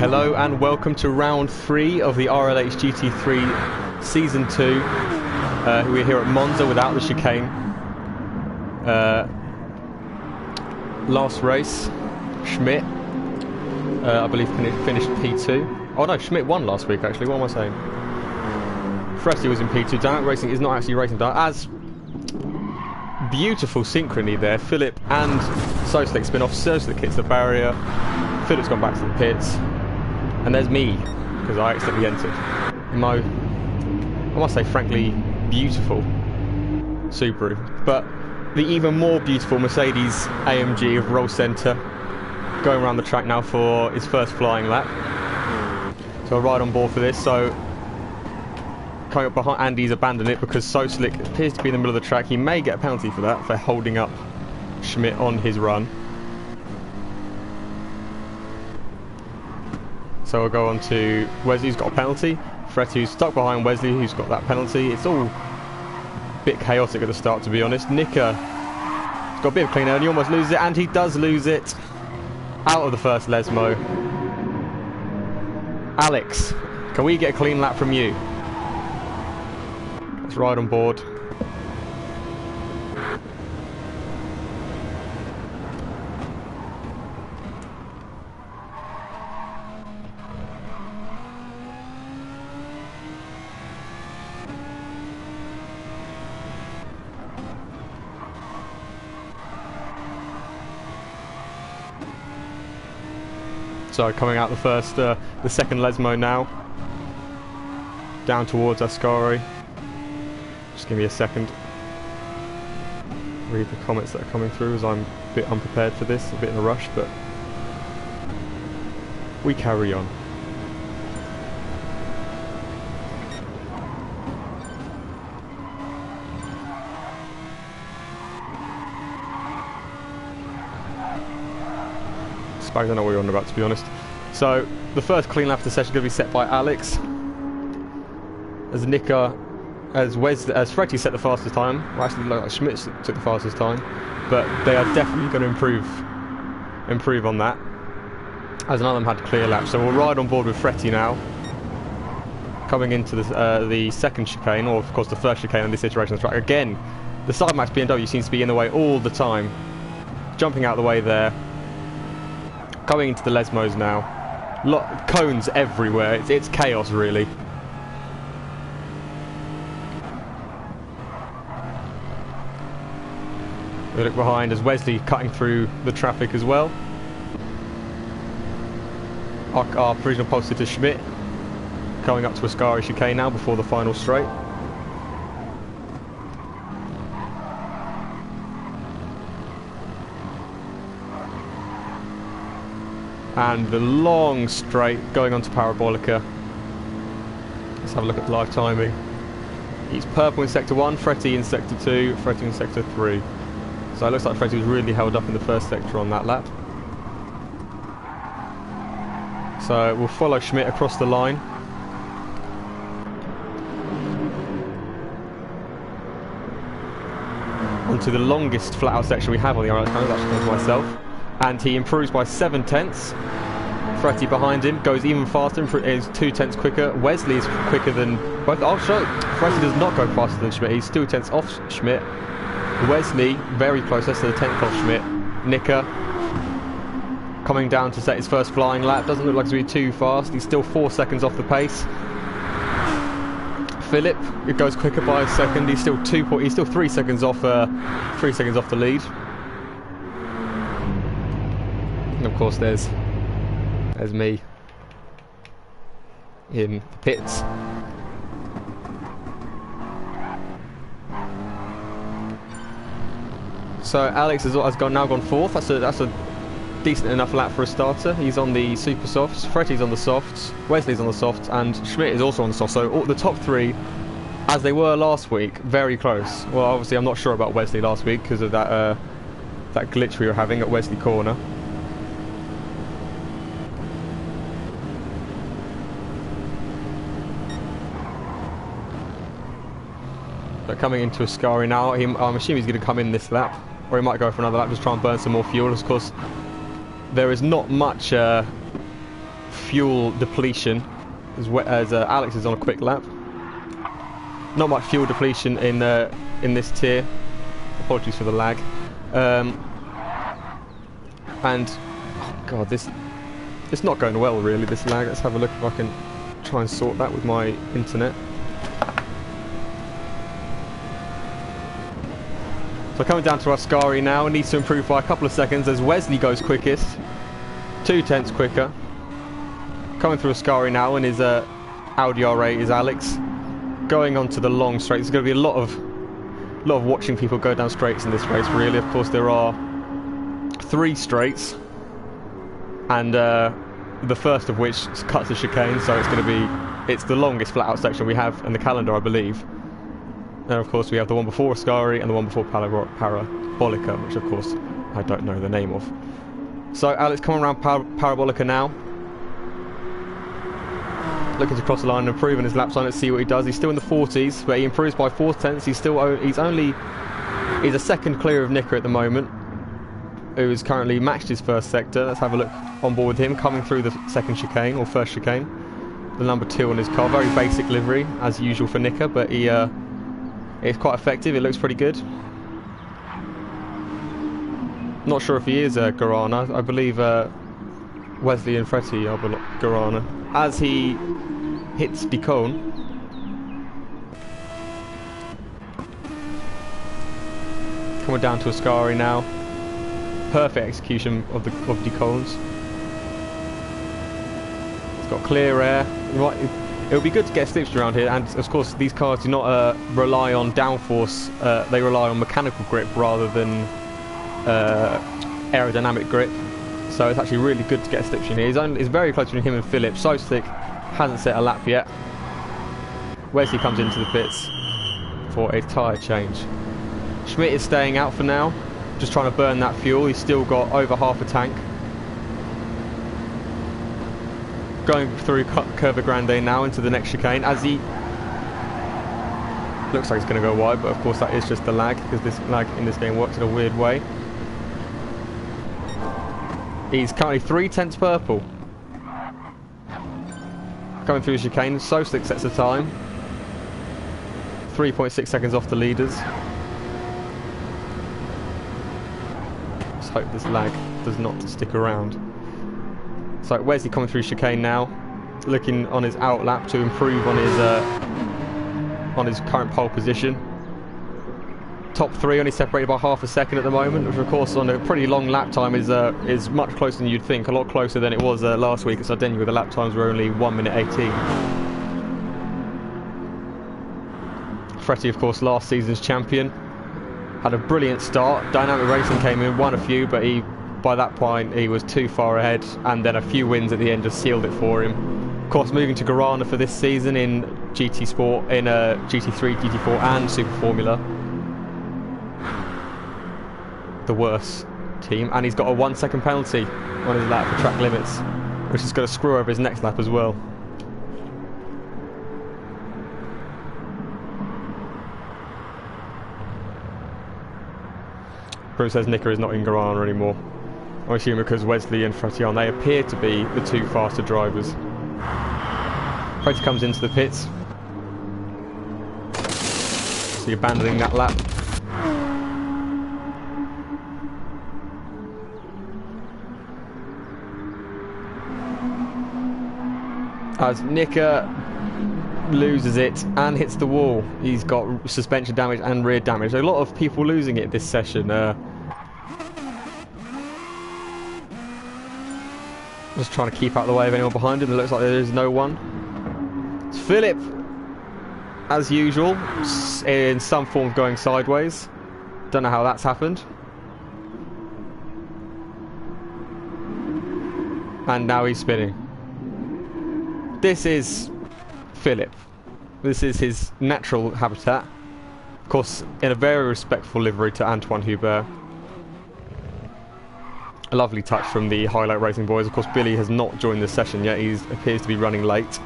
Hello and welcome to round 3 of the RLH GT3 Season 2. We're here at Monza without the chicane. Last race, Schmidt, I believe, finished P2. Oh no, Schmidt won last week actually, what am I saying? Fresti was in P2. Direct Racing is not actually racing as beautiful synchrony there. Philip and Soslik spin off. Soslik hits the barrier. Philip's gone back to the pits. And there's me, because I accidentally entered. I must say, frankly, beautiful Subaru. But the even more beautiful Mercedes AMG of Roll Centre going around the track now for his first flying lap. So I'll ride on board for this. So coming up behind, Andy's abandoned it because Soslik appears to be in the middle of the track. He may get a penalty for that, for holding up Schmidt on his run. So we'll go on to Wesley, who's got a penalty. Fretty, who's stuck behind Wesley, who's got that penalty. It's all a bit chaotic at the start, to be honest. Nika has got a bit of clean air and he almost loses it, and he does lose it. Out of the first Lesmo. Alex, can we get a clean lap from you? Let's ride on board. So coming out the second Lesmo now, down towards Ascari. Just give me a second. Read the comments that are coming through as I'm a bit unprepared for this, a bit in a rush, but we carry on. I don't know what you're on about, to be honest. So the first clean lap of the session is going to be set by Alex, as Nika, as Fretty set the fastest time. Well, actually, like Schmidt took the fastest time, but they are definitely going to improve on that, as none of them had clear laps. So we'll ride on board with Fretty now, coming into the second chicane, or of course the first chicane on this iteration of the track. Again, the side max BMW seems to be in the way all the time, jumping out of the way there. Coming into the Lesmos now. Cones everywhere. It's chaos, really. We look behind as Wesley cutting through the traffic as well. Our provisional posted to Schmidt. Coming up to Ascari chicane now before the final straight. And the long straight going on to Parabolica. Let's have a look at the live timing. He's purple in sector 1, Fretty in sector 2, Fretty in sector 3. So it looks like Fretty was really held up in the first sector on that lap. So we'll follow Schmidt across the line. Onto the longest flat out section we have on the RLH panel, that's actually myself. And he improves by 7 tenths. Fretty behind him goes even faster, is 2 tenths quicker. Wesley is quicker than both. Oh, sorry, Fretty does not go faster than Schmidt. He's 2 tenths off Schmidt. Wesley very close, that's the 10th off Schmidt. Nika coming down to set his first flying lap. Doesn't look like he's really too fast. He's still 4 seconds off the pace. Philip, it goes quicker by a second. He's still 3 seconds off. 3 seconds off the lead. And of course there's me in the pits. So Alex has now gone 4th. That's a decent enough lap for a starter. He's on the super softs, Fretty's on the softs, Wesley's on the softs, and Schmidt is also on the softs. So all the top 3, as they were last week, very close. Well, obviously I'm not sure about Wesley last week because of that glitch we were having at Wesley Corner. But coming into Ascari now, I'm assuming he's going to come in this lap, or he might go for another lap, just try and burn some more fuel. Of course, there is not much fuel depletion as Alex is on a quick lap. Not much fuel depletion in this tier. Apologies for the lag. And oh god, it's not going well really, this lag. Let's have a look if I can try and sort that with my internet. So coming down to Ascari now, needs to improve by a couple of seconds as Wesley goes quickest. 2/10 quicker. Coming through Ascari now, and his Audi R8 is Alex. Going on to the long straights. There's going to be a lot of watching people go down straights in this race really. Of course there are 3 straights, and the first of which cuts a chicane, so it's the longest flat out section we have in the calendar, I believe. And of course we have the one before Ascari and the one before Parabolica, which of course I don't know the name of. So Alex coming around Parabolica now, looking to cross the line and improving his lap time. Let's see what he does. He's still in the 40s, but he improves by 4/10. He's a second clear of Nicker at the moment, who has currently matched his first sector. Let's have a look on board with him coming through the second chicane, or first chicane. The number 2 on his car, very basic livery as usual for Nicker, but it's quite effective. It looks pretty good. Not sure if he is Guarana. I believe Wesley and Fretty are Guarana. As he hits the cone, coming down to Ascari now. Perfect execution of the cones. It's got clear air. It would be good to get slipstream around here, and of course these cars do not rely on downforce. They rely on mechanical grip rather than aerodynamic grip. So it's actually really good to get a slipstream here. It's very close between him and Philip. Soslick hasn't set a lap yet. Wesley comes into the pits for a tyre change. Schmidt is staying out for now, just trying to burn that fuel. He's still got over half a tank. Going through Curva Grande now into the next chicane as he looks like he's going to go wide, but of course that is just the lag, because this lag in this game works in a weird way. He's currently 3/10 purple. Coming through the chicane, Soslick sets the time. 3.6 seconds off the leaders. Let's hope this lag does not stick around. So Wesley coming through chicane now, looking on his out lap to improve on his current pole position. Top 3 only separated by half a second at the moment, which of course on a pretty long lap time is much closer than you'd think. A lot closer than it was last week at Sardinia, where the lap times were only 1 minute 18. Fretty, of course, last season's champion, had a brilliant start. Dynamic Racing came in, won a few, but by that point he was too far ahead, and then a few wins at the end just sealed it for him. Of course, moving to Guarana for this season in GT Sport, in GT3, GT4 and Super Formula. The worst team, and he's got a 1 second penalty on his lap for track limits, which is going to screw over his next lap as well. Bruce says Nicker is not in Guarana anymore. I assume because Wesley and Fretty, they appear to be the 2 faster drivers. Fretty comes into the pits. So you're abandoning that lap. As Nicker loses it and hits the wall. He's got suspension damage and rear damage. A lot of people losing it this session. Just trying to keep out of the way of anyone behind him. It looks like there is no one. It's Philip, as usual, in some form of going sideways. Don't know how that's happened. And now he's spinning. This is Philip. This is his natural habitat. Of course, in a very respectful livery to Antoine Hubert. A lovely touch from the Highlight Racing boys. Of course, Billy has not joined the session yet. He appears to be running late.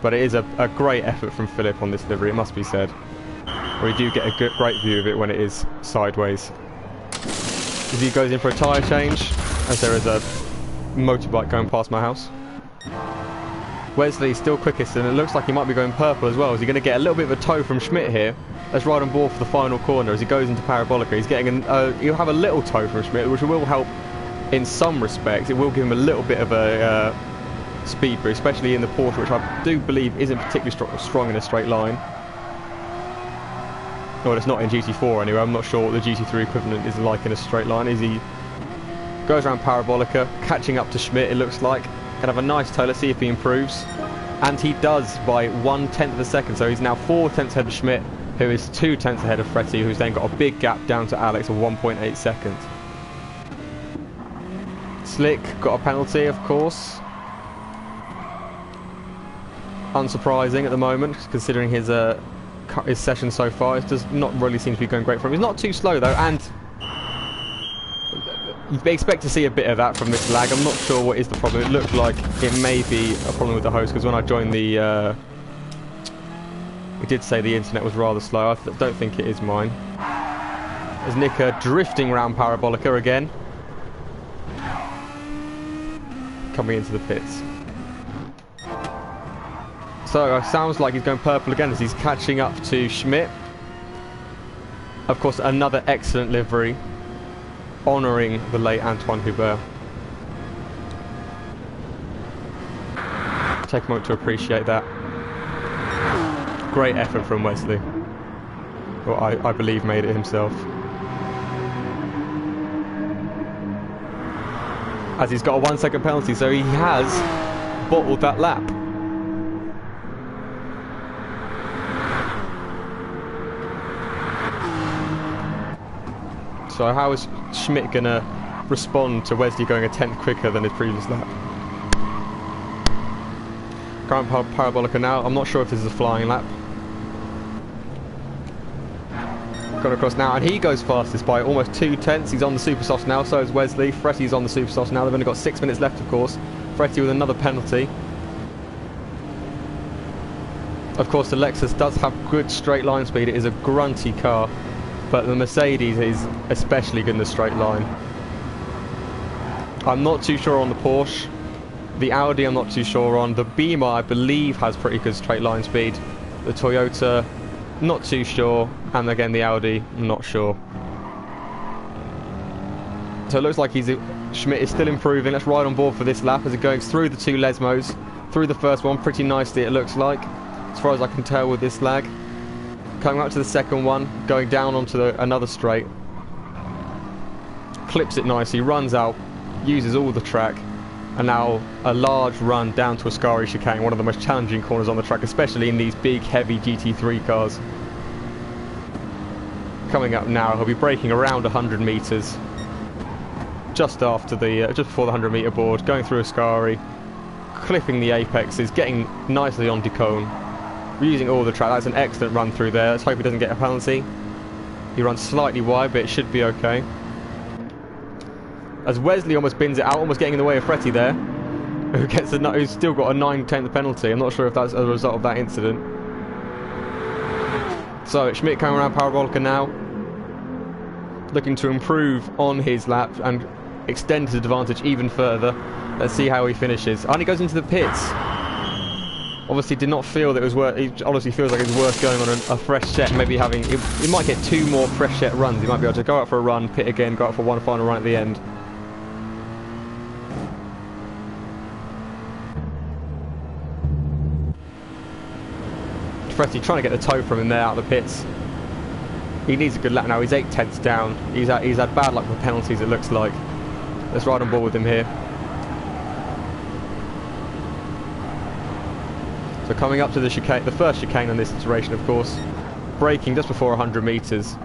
But it is a great effort from Philip on this livery, it must be said. We do get a great view of it when it is sideways. As he goes in for a tyre change, as there is a motorbike going past my house. Wesley still quickest, and it looks like he might be going purple as well. Is he going to get a little bit of a tow from Schmidt here? Let's ride on board for the final corner as he goes into Parabolica. He's getting he'll have a little tow from Schmidt, which will help in some respects. It will give him a little bit of a speed boost, especially in the Porsche, which I do believe isn't particularly strong in a straight line. Well, it's not in GT4 anyway. I'm not sure what the GT3 equivalent is like in a straight line. Is he goes around Parabolica, catching up to Schmidt, it looks like. Can have a nice tow. Let's see if he improves. And he does by 1/10 of a second. So he's now 4/10 ahead of Schmidt, who is 2/10 ahead of Fretti, who's then got a big gap down to Alex of 1.8 seconds. Slick got a penalty, of course. Unsurprising at the moment, considering his session so far. It does not really seem to be going great for him. He's not too slow though, and you expect to see a bit of that from this lag. I'm not sure what is the problem. It looked like it may be a problem with the host, because when I joined the it did say the internet was rather slow. I don't think it is mine. As Nika drifting around Parabolica again, coming into the pits. So it sounds like he's going purple again as he's catching up to Schmidt. Of course, another excellent livery, honouring the late Antoine Hubert. Take a moment to appreciate that. Great effort from Wesley. Well, I believe made it himself. As he's got a 1 second penalty, so he has bottled that lap. So how is Schmidt going to respond to Wesley going a 10th quicker than his previous lap? Current Parabolica now. I'm not sure if this is a flying lap. Gone across now, and he goes fastest by almost 2/10. He's on the super softs now, so is Wesley. Fretty's on the super softs now. They've only got 6 minutes left, of course. Fretty with another penalty. Of course, the Lexus does have good straight line speed. It is a grunty car, but the Mercedes is especially good in the straight line. I'm not too sure on the Porsche. The Audi I'm not too sure on. The Beamer I believe has pretty good straight line speed. The Toyota, not too sure. And again the Audi, not sure. So it looks like Schmidt is still improving. Let's ride on board for this lap as it goes through the two Lesmos. Through the first one pretty nicely it looks like, as far as I can tell with this lag. Coming up to the second one, going down onto another straight. Clips it nicely, runs out, uses all the track. And now a large run down to Ascari chicane, one of the most challenging corners on the track, especially in these big, heavy GT3 cars. Coming up now, he'll be braking around 100 metres, just after the, just before the 100-metre board, going through Ascari, clipping the apexes, getting nicely on Decone, using all the track. That's an excellent run through there. Let's hope he doesn't get a penalty. He runs slightly wide, but it should be okay. As Wesley almost bins it out, almost getting in the way of Fretty there, who's still got a 9/10 penalty. I'm not sure if that's a result of that incident. So Schmidt coming around Parabolica now, looking to improve on his lap and extend his advantage even further. Let's see how he finishes. And he goes into the pits. Obviously did not feel that it was worth, he honestly feels like it's worth going on a fresh set, maybe having, he might get 2 more fresh set runs. He might be able to go out for a run, pit again, go out for one final run at the end. Fretty trying to get the toe from him there out of the pits. He needs a good lap now. He's 8/10 down. He's had bad luck with penalties, it looks like. Let's ride on board with him here. So coming up to the chicane, the first chicane on this iteration, of course. Braking just before 100 metres.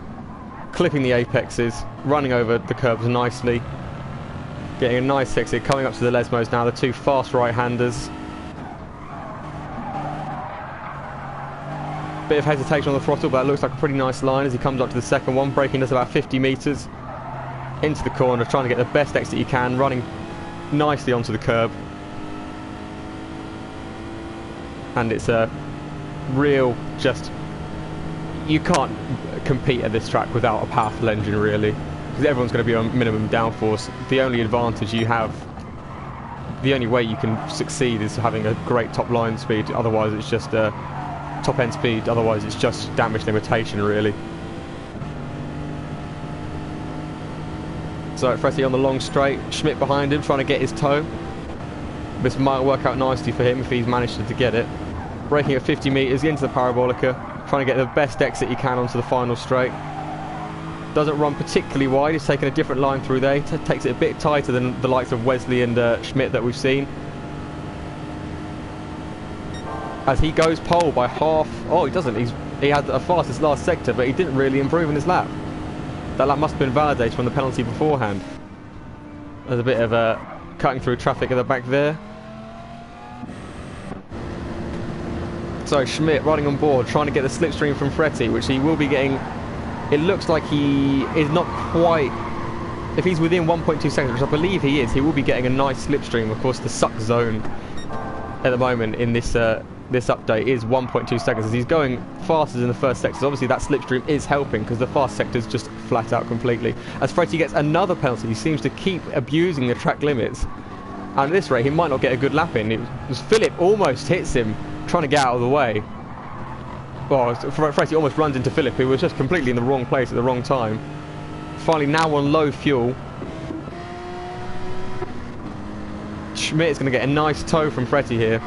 Clipping the apexes, running over the curbs nicely. Getting a nice exit. Coming up to the Lesmos now, the 2 fast right-handers. Bit of hesitation on the throttle, but it looks like a pretty nice line as he comes up to the second one, braking just about 50 metres into the corner, trying to get the best exit he can, running nicely onto the curb. And it's a real, just, you can't compete at this track without a powerful engine really, because everyone's going to be on minimum downforce. The only advantage you have the only way you can succeed is having a great top line speed. Otherwise it's just top end speed, otherwise it's just damage limitation really. So Fretti on the long straight, Schmidt behind him trying to get his toe. This might work out nicely for him if he's managed to get it. Braking at 50 metres into the Parabolica, trying to get the best exit he can onto the final straight. Doesn't run particularly wide, he's taking a different line through there. Takes it a bit tighter than the likes of Wesley and Schmidt that we've seen. As he goes pole by half. Oh, he doesn't. He had the fastest last sector, but he didn't really improve in his lap. That lap must have been validated from the penalty beforehand. There's a bit of cutting through traffic at the back there. So Schmidt riding on board, trying to get the slipstream from Fretti, which he will be getting. It looks like he is not quite. If he's within 1.2 seconds, which I believe he is, he will be getting a nice slipstream. Of course, the suck zone at the moment in this this update is 1.2 seconds. As he's going faster in the first sectors, obviously that slipstream is helping because the fast sectors just flat out completely. As Fretti gets another penalty, he seems to keep abusing the track limits. And at this rate, he might not get a good lap in. Philip almost hits him, trying to get out of the way. Well, Fretti almost runs into Philip, who was just completely in the wrong place at the wrong time. Finally, now on low fuel. Schmidt is going to get a nice toe from Fretti here.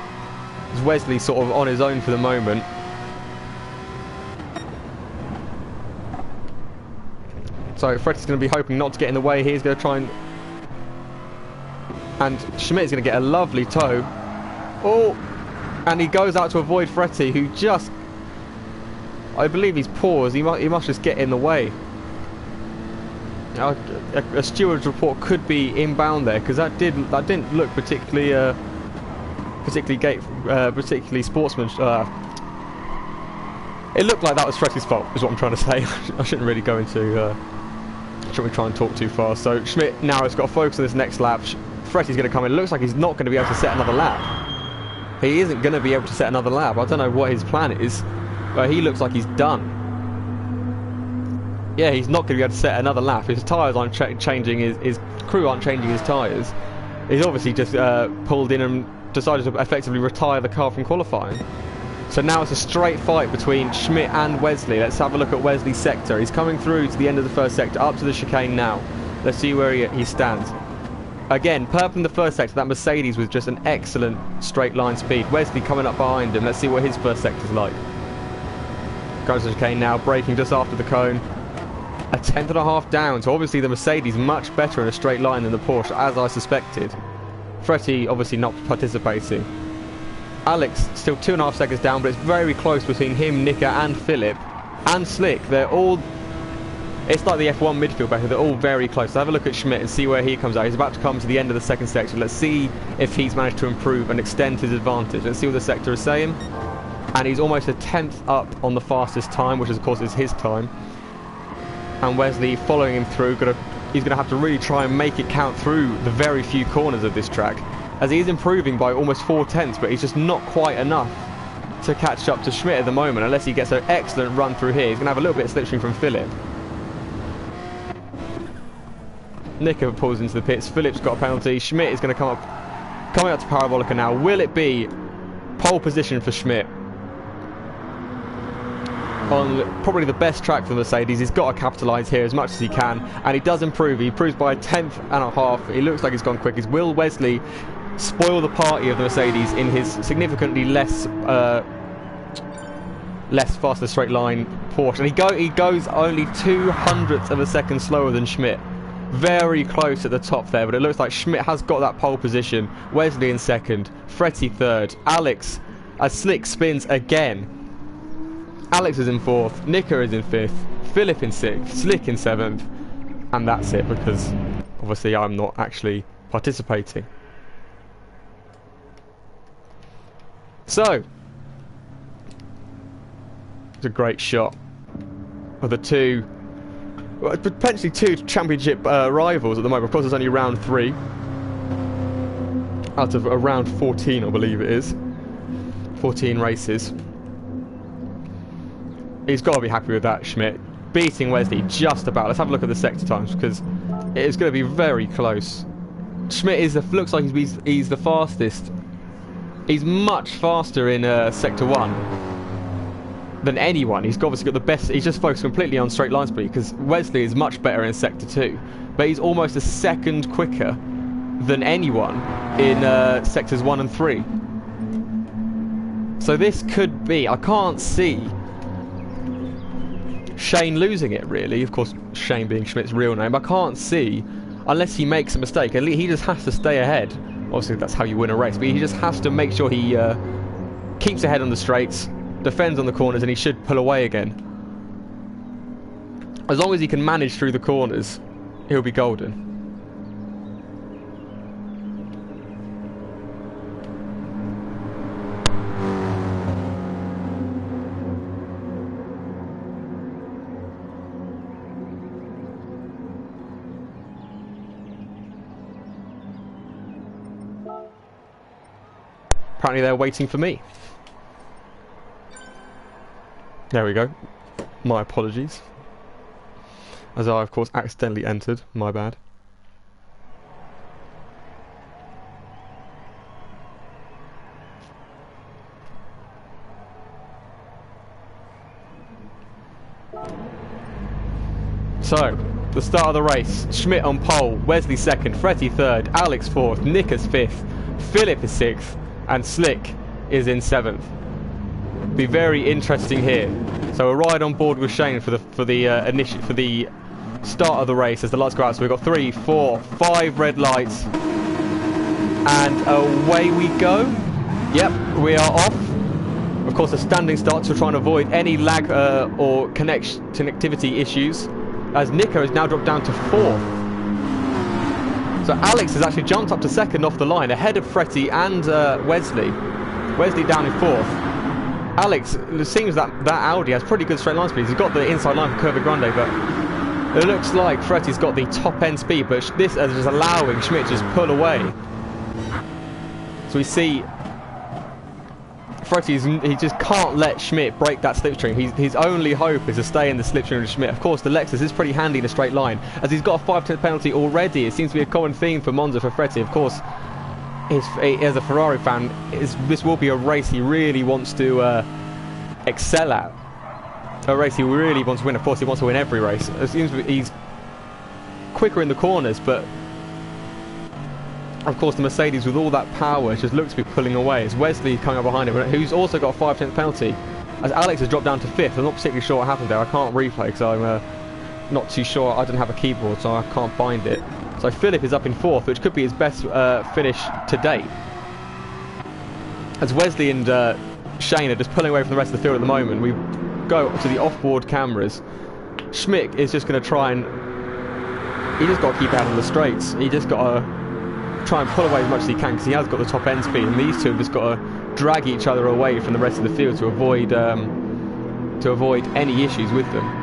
As Wesley sort of on his own for the moment. So Fretti's going to be hoping not to get in the way. He's going to try and Schmidt is going to get a lovely toe. Oh, and he goes out to avoid Fretti, who just, I believe he's paused. He must just get in the way. A steward's report could be inbound there, because that didn't look particularly particularly sportsman. It looked like that was Fretti's fault, is what I'm trying to say. I shouldn't really go into. Shouldn't we try and talk too fast? So Schmidt now has got to focus on this next lap. Fretti's going to come in. It looks like he's not going to be able to set another lap. He isn't going to be able to set another lap. I don't know what his plan is, but he looks like he's done. Yeah, he's not going to be able to set another lap. His tyres aren't changing. His crew aren't changing his tyres. He's obviously just pulled in and decided to effectively retire the car from qualifying. So now it's a straight fight between Schmidt and Wesley. Let's have a look at Wesley's sector. He's coming through to the end of the first sector, up to the chicane now. Let's see where he stands. Again, purple in the first sector, that Mercedes with just an excellent straight line speed. Wesley coming up behind him. Let's see what his first sector's like. Goes to the chicane now, braking just after the cone. A tenth and a half down, so obviously the Mercedes much better in a straight line than the Porsche, as I suspected. Fretti obviously not participating. Alex still 2.5 seconds down, but it's very close between him, Nika and Philip and Slick. They're all, it's like the F1 midfield battle, they're all very close. So have a look at Schmidt and see where he comes out. He's about to come to the end of the second section. Let's see if he's managed to improve and extend his advantage. Let's see what the sector is saying. And he's almost a tenth up on the fastest time, which of course is his time. And Wesley following him through, he's going to have to really try and make it count through the very few corners of this track, as he is improving by almost 4 tenths, but he's just not quite enough to catch up to Schmidt at the moment, unless he gets an excellent run through here. He's going to have a little bit of slipstream from Philip. Nika pulls into the pits. Philip's got a penalty. Schmidt is going to coming up to Parabolica now. Will it be pole position for Schmidt? On probably the best track for the Mercedes, he's got to capitalise here as much as he can, and he does improve. He improves by a tenth and a half. He looks like he's gone quick. Will Wesley spoil the party of the Mercedes in his significantly less faster straight line Porsche? And he goes only 0.02 of a second slower than Schmidt. Very close at the top there, but it looks like Schmidt has got that pole position. Wesley in second, Fretti third, Alex as Slick spins again. Alex is in fourth, Nika is in fifth, Philip in sixth, Slick in seventh, and that's it, because obviously I'm not actually participating. So, it's a great shot of the two, potentially two championship rivals at the moment. Of course, it's only round 3 out of around 14, I believe it is. 14 races. He's got to be happy with that, Schmidt. Beating Wesley just about. Let's have a look at the sector times, because it is going to be very close. Schmidt is looks like he's the fastest. He's much faster in Sector 1 than anyone. He's obviously got the best. He's just focused completely on straight line speed, because Wesley is much better in Sector 2. But he's almost a second quicker than anyone in Sectors 1 and 3. So this could be... I can't see Shane losing it, really. Of course, Shane being Schmidt's real name. I can't see, unless he makes a mistake. He just has to stay ahead. Obviously, that's how you win a race. But he just has to make sure he keeps ahead on the straights, defends on the corners, and he should pull away again. As long as he can manage through the corners, he'll be golden. Apparently they're waiting for me. There we go. My apologies. As I, of course, accidentally entered. My bad. So, the start of the race. Schmidt on pole, Wesley second, Freddie third, Alex fourth, Nickers fifth, Philip is sixth, and Slick is in seventh. Be very interesting here. So a ride on board with Shane for the start of the race as the lights go out. So we've got 3, 4, 5 red lights, and away we go. Yep, we are off. Of course, a standing start to try and avoid any lag or connectivity issues, as Nico has now dropped down to 4th. So Alex has actually jumped up to 2nd off the line, ahead of Fretty and Wesley. Wesley down in 4th. Alex, it seems that Audi has pretty good straight line speed. He's got the inside line for Curva Grande, but it looks like Fretty's got the top end speed, but this is allowing Schmidt to just pull away. So we see Fretty, he just can't let Schmidt break that slipstream. His only hope is to stay in the slipstream with Schmidt. Of course, the Lexus is pretty handy in a straight line, as he's got a 5/10 penalty already. It seems to be a common theme for Monza for Fretty. Of course, as a Ferrari fan, this will be a race he really wants to excel at. A race he really wants to win. Of course, he wants to win every race. It seems he's quicker in the corners, but of course the Mercedes with all that power just looks to be pulling away. It's Wesley coming up behind him, who's also got a 5/10 penalty, as Alex has dropped down to 5th. I'm not particularly sure what happened there. I can't replay because I'm not too sure. I don't have a keyboard, so I can't find it. So Philip is up in 4th, which could be his best finish to date, as Wesley and Shane are just pulling away from the rest of the field at the moment. We go to the off-board cameras. Schmidt is just going to try and... he just got to keep out on the straights. He just got to try and pull away as much as he can, because he has got the top end speed, and these two have just got to drag each other away from the rest of the field to avoid any issues with them.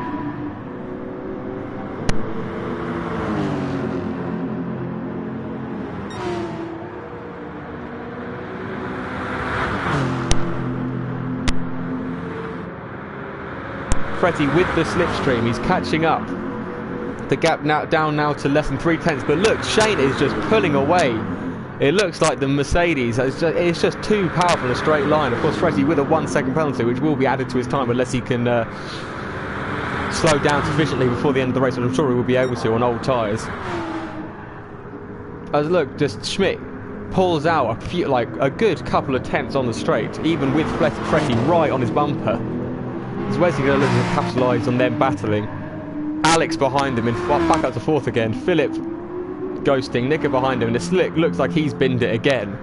Fretty with the slipstream, he's catching up. The gap down now to less than 3/10, but look, Shane is just pulling away. It looks like the Mercedes, it's just too powerful in a straight line. Of course, Fretty with a 1-second penalty, which will be added to his time unless he can slow down sufficiently before the end of the race, and I'm sure he will be able to on old tyres. As look, just Schmidt pulls out a good couple of tenths on the straight, even with Fretty right on his bumper. Is Wesley going to look to capitalise on them battling? Alex behind him, back up to 4th again. Philip ghosting, Nicker behind him, and the Slick looks like he's binned it again.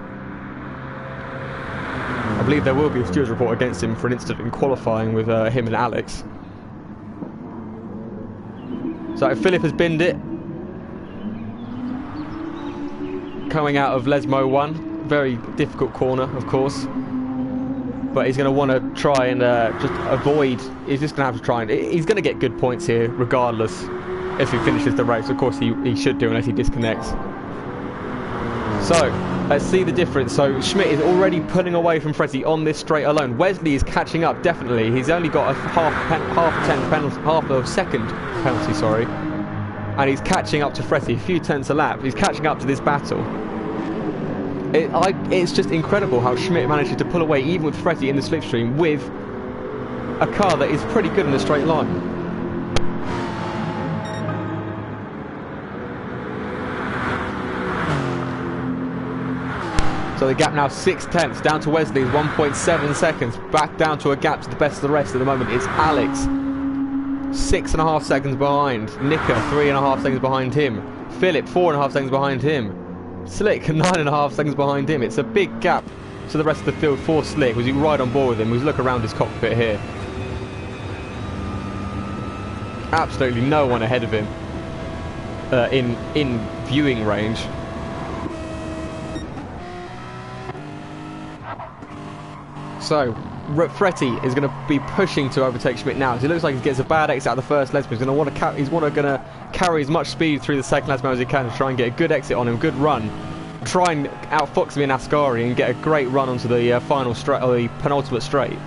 I believe there will be a stewards report against him for an incident in qualifying with him and Alex. So Philip has binned it. Coming out of Lesmo 1. Very difficult corner, of course. But he's going to want to try and just avoid... he's just going to have to try and... he's going to get good points here, regardless, if he finishes the race. Of course, he should do, unless he disconnects. So, let's see the difference. So, Schmidt is already pulling away from Fretty on this straight alone. Wesley is catching up, definitely. He's only got a half a second penalty, sorry. and he's catching up to Fretti, a few tenths a lap. He's catching up to this battle. It's just incredible how Schmidt manages to pull away even with Fretti in the slipstream with a car that is pretty good in a straight line. So the gap now 6 tenths down to Wesley's 1.7 seconds, back down to a gap to the best of the rest at the moment. It's Alex, 6.5 seconds behind. Nicker, 3.5 seconds behind him. Philip, 4.5 seconds behind him. Slick, 9.5 seconds behind him. It's a big gap to the rest of the field for Slick. Was you right on board with him? Was look around his cockpit here. Absolutely no one ahead of him in viewing range. So, Fretti is going to be pushing to overtake Schmidt now. It looks like he gets a bad exit out of the first Lesbian. He's going to carry as much speed through the second Lesbian as he can to try and get a good exit on him, good run. Try and outfox him in Ascari and get a great run onto the final straight, or the penultimate straight.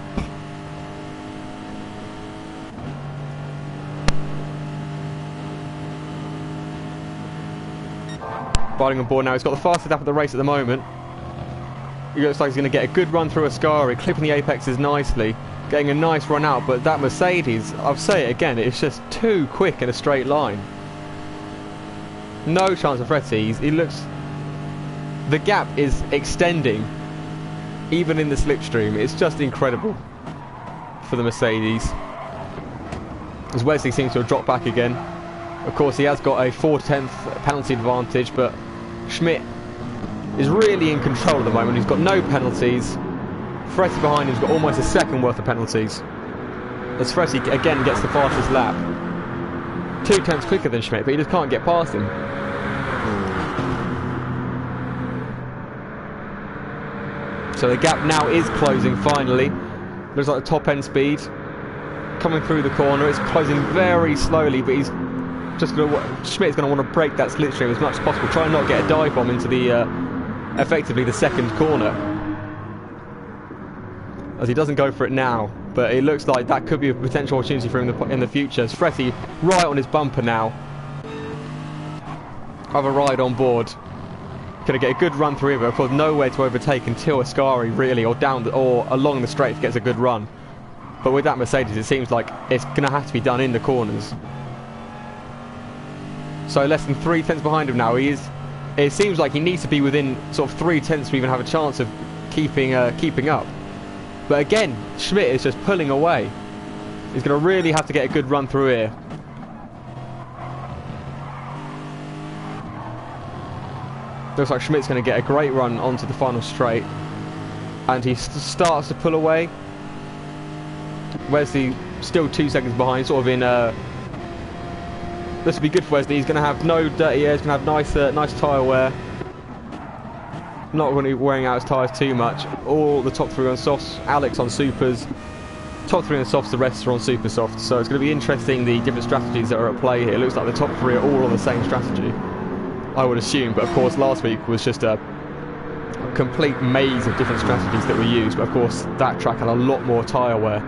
Riding on board now. He's got the fastest lap of the race at the moment. He looks like he's going to get a good run through Ascari, clipping the apexes nicely, getting a nice run out, but that Mercedes, I'll say it again, it's just too quick in a straight line. No chance of Fretti. He looks... The gap is extending, even in the slipstream. It's just incredible for the Mercedes. As Wesley seems to have dropped back again. Of course, he has got a 4/10 penalty advantage, but Schmidt is really in control at the moment. He's got no penalties. Fretti behind him's got almost a second worth of penalties, as Fretti again gets the fastest lap. 2 tenths quicker than Schmidt, but he just can't get past him. So the gap now is closing finally. Looks like the top end speed coming through the corner. It's closing very slowly, but he's just going to... Schmidt's going to want to break that slipstream as much as possible. Try and not get a dive bomb into the effectively the second corner, as he doesn't go for it now, but it looks like that could be a potential opportunity for him in the future. As Fretti right on his bumper now, have a ride on board, going to get a good run through it, but of course nowhere to overtake until Ascari really, or along the straight gets a good run. But with that Mercedes, it seems like it's going to have to be done in the corners. So less than 3 tenths behind him now. It seems like he needs to be within sort of 3 tenths to even have a chance of keeping up. But again, Schmidt is just pulling away. He's going to really have to get a good run through here. Looks like Schmidt's going to get a great run onto the final straight, and he starts to pull away. Wesley still 2 seconds behind, sort of in this will be good for Wesley. He's going to have no dirty air. He's going to have nice tyre wear. Not going to be wearing out his tyres too much. All the top 3 on softs. Alex on supers. Top 3 on softs. The rest are on super softs. So it's going to be interesting, the different strategies that are at play here. It looks like the top 3 are all on the same strategy, I would assume. But of course, last week was just a complete maze of different strategies that were used. But of course, that track had a lot more tyre wear.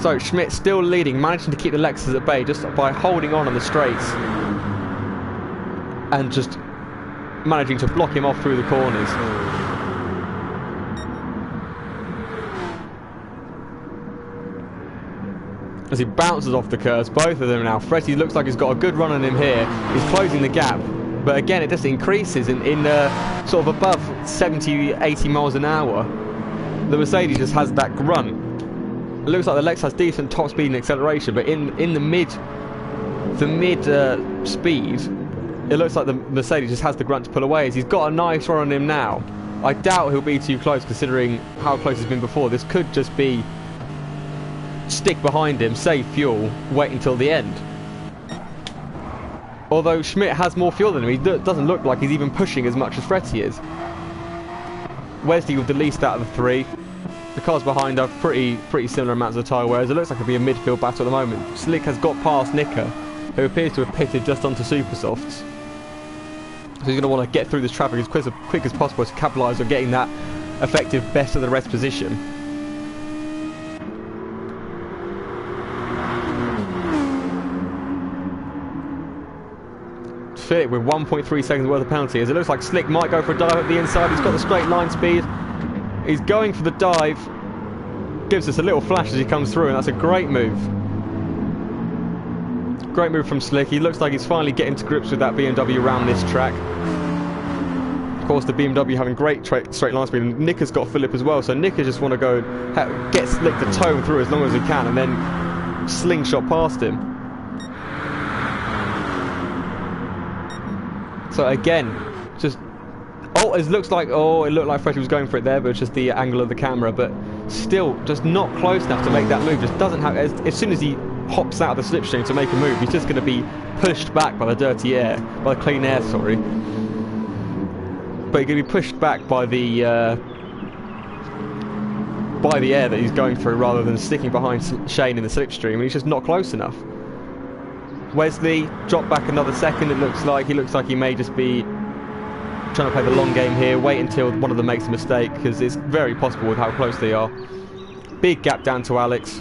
So Schmidt still leading, managing to keep the Lexus at bay just by holding on the straights and just managing to block him off through the corners. As he bounces off the curves, both of them now. Fretti looks like he's got a good run on him here. He's closing the gap, but again it just increases in sort of above 70, 80 miles an hour. The Mercedes just has that grunt. It looks like the Lex has decent top speed and acceleration, but in the mid speed, it looks like the Mercedes just has the grunt to pull away. As he's got a nice run on him now. I doubt he'll be too close, considering how close he's been before. This could just be stick behind him, save fuel, wait until the end. Although Schmidt has more fuel than him, he doesn't look like he's even pushing as much as Fretti is. Wesley with the least out of the 3. The cars behind have pretty similar amounts of tyre wear. It looks like it'll be a midfield battle at the moment. Slick has got past Nicker, who appears to have pitted just onto super softs. So he's going to want to get through this traffic as quick as possible to capitalise on getting that effective best of the rest position. Philip with 1.3 seconds worth of penalty, as it looks like Slick might go for a dive at the inside. He's got the straight line speed. He's going for the dive. Gives us a little flash as he comes through, and that's a great move. Great move from Slick. He looks like he's finally getting to grips with that BMW around this track. Of course, the BMW having great straight line speed, and Nick has got Philip as well, so Nick just want to go get Slick to tow him through as long as he can, and then slingshot past him. So again, just it looked like Freddie was going for it there, but it's just the angle of the camera. But still, just not close enough to make that move. Just doesn't have. As soon as he hops out of the slipstream to make a move, he's just going to be pushed back by the dirty air, by the clean air. Sorry, but he's going to be pushed back by the air that he's going through, rather than sticking behind Shane in the slipstream. And he's just not close enough. Wesley dropped back another second. It looks like he may just be trying to play the long game here, wait until one of them makes a mistake, because it's very possible with how close they are. Big gap down to Alex,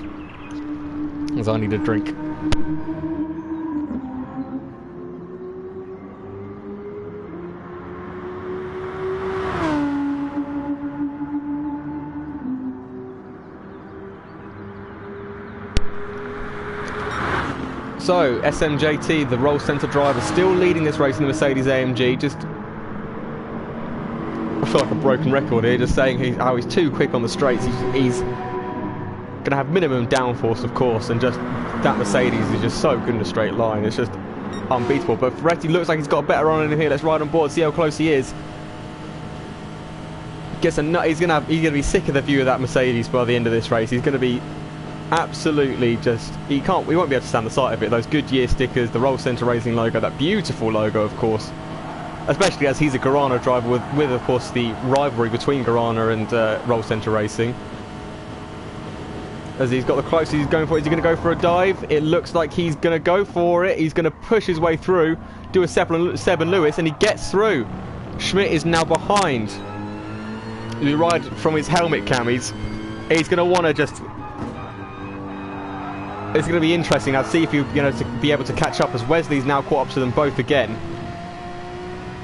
as I need a drink. So, SMJT, the roll centre driver, still leading this race in the Mercedes AMG. Just, I feel like a broken record here, just saying how he's too quick on the straights. He's going to have minimum downforce, of course, and just that Mercedes is just so good in a straight line. It's just unbeatable. But Ferretti looks like he's got a better run in him here. Let's ride on board, see how close he is. He's going to be sick of the view of that Mercedes by the end of this race. He's going to be absolutely just, we won't be able to stand the sight of it. Those Goodyear stickers, the Roll Centre Racing logo, that beautiful logo, of course, especially as he's a Garana driver with of course the rivalry between Garana and Roll Centre Racing. As he's got the closest he's going for, is he going to go for a dive? It looks like he's going to go for it. He's going to push his way through, do a Seb and Lewis, and he gets through. Schmidt is now behind. We ride from his helmet cam. He's going to want to just. It's going to be interesting. I'll see if he'll to be able to catch up, as Wesley's now caught up to them both again,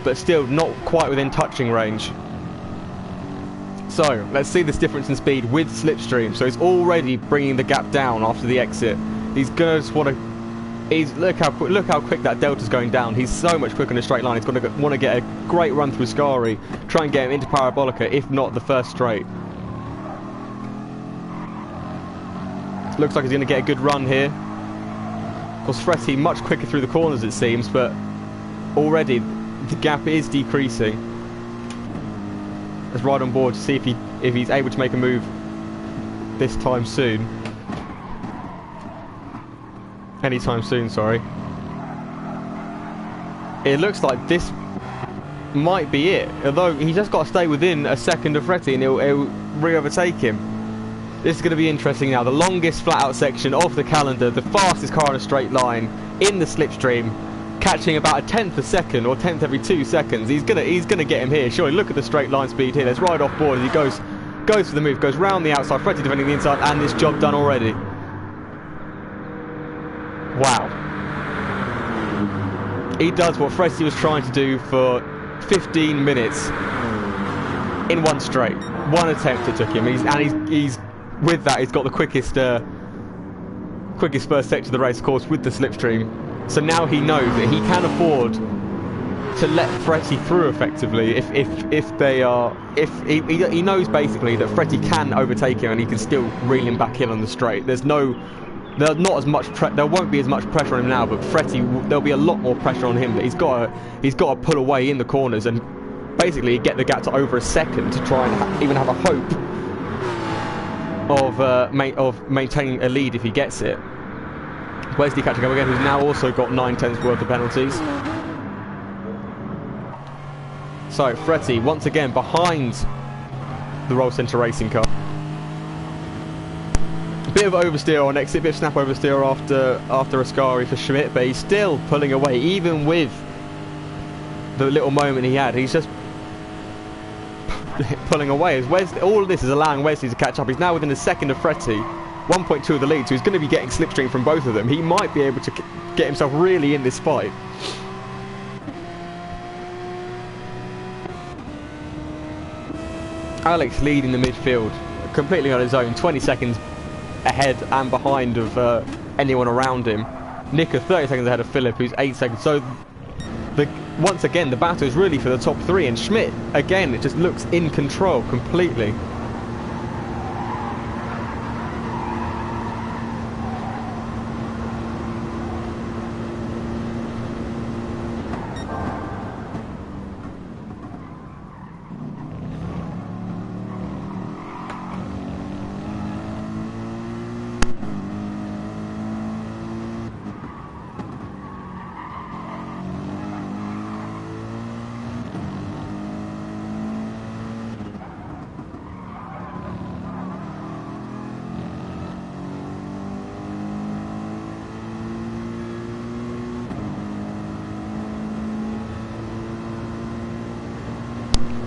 but still not quite within touching range. So let's see this difference in speed with slipstream. So he's already bringing the gap down after the exit. He's going to just want to. Look how quick that delta's going down. He's so much quicker in a straight line. He's going to want to get a great run through Scari, try and get him into Parabolica, if not the first straight. Looks like he's going to get a good run here. Of course, Fretti much quicker through the corners, it seems, but already the gap is decreasing. Let's ride on board to see if he's able to make a move this time soon. Anytime soon, sorry. It looks like this might be it, although he's just got to stay within a second of Fretti and he'll re-overtake him. This is going to be interesting now. The longest flat-out section of the calendar, the fastest car in a straight line in the slipstream, catching about a tenth a second or tenth every 2 seconds. He's gonna get him here. Surely, look at the straight line speed here. Let's ride off board as he goes for the move, goes round the outside. Fretti defending the inside, and this job done already. Wow. He does what Fretti was trying to do for 15 minutes in one straight. One attempt it took him. He's with that, he's got the quickest first sector of the race, of course, with the slipstream. So now he knows that he can afford to let Fretti through effectively. He knows basically that Fretti can overtake him and he can still reel him back in on the straight. There won't be as much pressure on him now, but there'll be a lot more pressure on him. That he's got to pull away in the corners and basically get the gap to over a second to try and even have a hope of maintaining a lead if he gets it. Wesley catching up again, who's now also got 9/10 worth of penalties. So Fretti once again behind the Roll Centre Racing car. A bit of oversteer on exit, bit of snap oversteer after Ascari for Schmidt, but he's still pulling away even with the little moment he had. He's just pulling away. All of this is allowing Wesley to catch up. He's now within a second of Fretti, 1.2 of the lead, so he's going to be getting slipstream from both of them. He might be able to get himself really in this fight. Alex leading the midfield completely on his own, 20 seconds ahead and behind of anyone around him. Nicker 30 seconds ahead of Philip, who's 8 seconds. So once again, the battle is really for the top 3, and Schmidt, again, it just looks in control completely.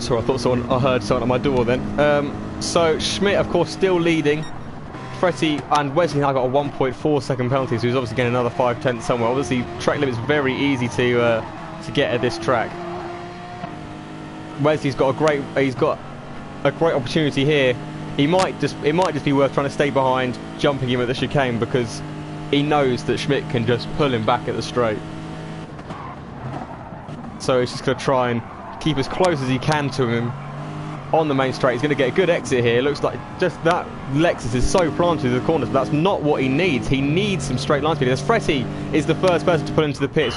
Sorry, I heard someone at my door then. So Schmidt, of course, still leading. Fretty and Wesley now got a 1.4 second penalty, so he's obviously getting another 5/10 somewhere. Obviously, track limit's very easy to get at this track. Wesley's got a great opportunity here. It might just be worth trying to stay behind, jumping him at the chicane, because he knows that Schmidt can just pull him back at the straight. So he's just going to try and keep as close as he can to him on the main straight. He's going to get a good exit here. It looks like just that Lexus is so planted to the corners, but that's not what he needs. He needs some straight line speed. As Fretty is the first person to pull into the pits,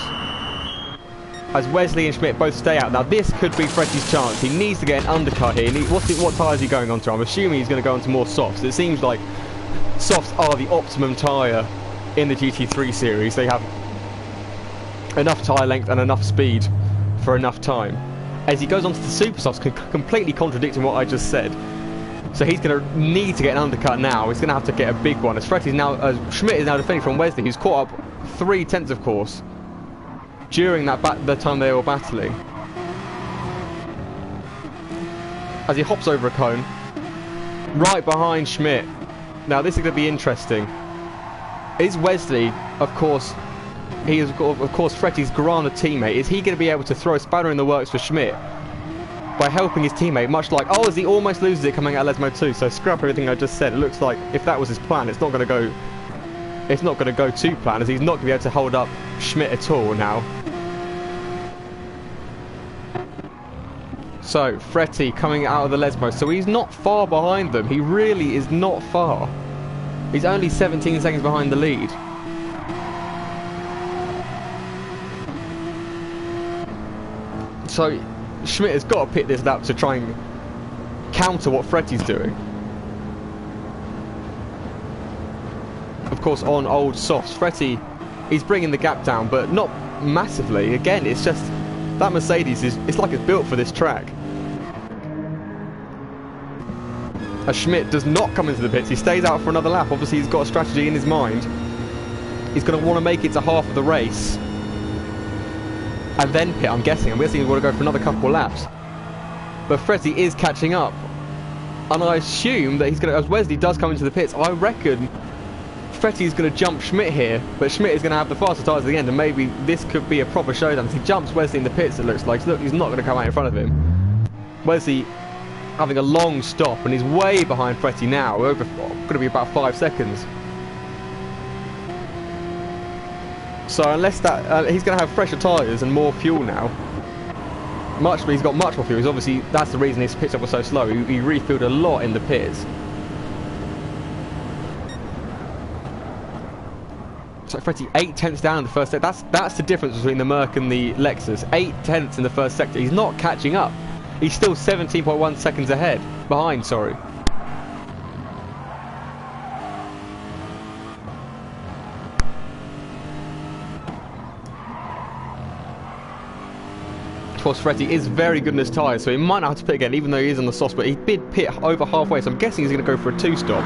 as Wesley and Schmidt both stay out. Now this could be Fretty's chance. He needs to get an undercut here. What tyre is he going onto? I'm assuming he's going to go onto more softs. It seems like softs are the optimum tyre in the GT3 series. They have enough tyre length and enough speed for enough time. As he goes onto the super softs, completely contradicting what I just said. So he's going to need to get an undercut now. He's going to have to get a big one. As Schmidt is now defending from Wesley, who's caught up 3/10 of course during the time they were battling. As he hops over a cone, right behind Schmidt. Now this is going to be interesting. Is Wesley, of course, he is of course Fretty's Grana teammate. Is he going to be able to throw a spanner in the works for Schmidt by helping his teammate? Much like, as he almost loses it coming out of Lesmo 2. So scrap everything I just said. It looks like if that was his plan, it's not going to go to plan, as he's not going to be able to hold up Schmidt at all now. So Fretty coming out of the Lesmo, so he's not far behind them. He really is not far. He's only 17 seconds behind the lead. So Schmidt has got to pick this lap to try and counter what Fretty's doing. Of course, on old softs, Fretty, he's bringing the gap down, but not massively. Again, it's just that Mercedes it's like it's built for this track. As Schmidt does not come into the pits, he stays out for another lap. Obviously, he's got a strategy in his mind. He's going to want to make it to half of the race and then pit, I'm guessing. I'm guessing he's going to go for another couple of laps. But Fretty is catching up. And I assume that he's going to, as Wesley does come into the pits, I reckon Fretty's going to jump Schmidt here. But Schmidt is going to have the faster tyres at the end, and maybe this could be a proper showdown. As he jumps Wesley in the pits, it looks like. Look, he's not going to come out in front of him. Wesley having a long stop, and he's way behind Fretty now. Over, going to be about 5 seconds. So unless that, he's going to have fresher tyres and more fuel now. He's got much more fuel. Obviously, that's the reason his pit stop was so slow. He refueled a lot in the pits. So Fretty 8/10 down in the first sector. That's the difference between the Merc and the Lexus. 8/10 in the first sector. He's not catching up. He's still 17.1 seconds behind, sorry. Of course, Fretty is very good in his tyres, so he might not have to pit again, even though he is on the softs, but he did pit over halfway, so I'm guessing he's going to go for a 2-stop.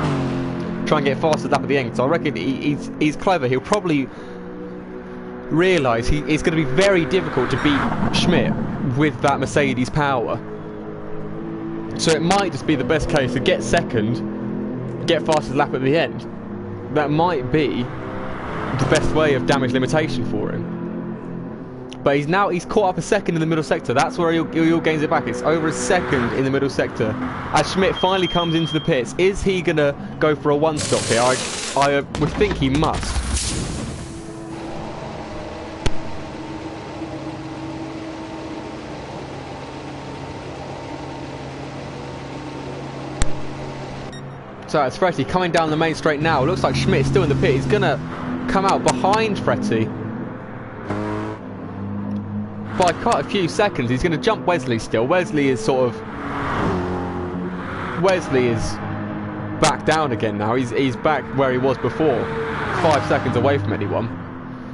Try and get fastest lap at the end. So I reckon he's clever. He'll probably realise it's going to be very difficult to beat Schmidt with that Mercedes power. So it might just be the best case to get second, get fastest lap at the end. That might be the best way of damage limitation for him. But he's caught up a second in the middle sector. That's where he'll gains it back. It's over a second in the middle sector. As Schmidt finally comes into the pits, is he going to go for a one-stop here? I would think he must. So it's Fretty coming down the main straight now. Looks like Schmidt's still in the pit. He's going to come out behind Fretty by quite a few seconds. He's going to jump Wesley still. Wesley is back down again now. He's back where he was before, 5 seconds away from anyone.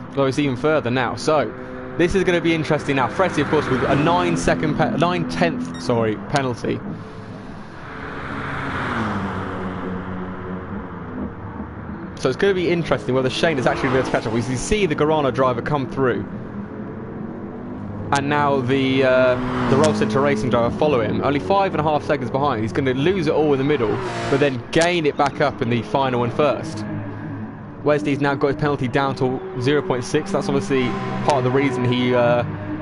Although he's even further now. So this is going to be interesting now. Fretty, of course, with a 9/10 penalty. So it's going to be interesting whether Shane is actually able to catch up. We see the Garano driver come through, and now the Roll Center Racing driver follow him. Only 5.5 seconds behind. He's going to lose it all in the middle, but then gain it back up in the final and first. Wesley's now got his penalty down to 0.6. That's obviously part of the reason he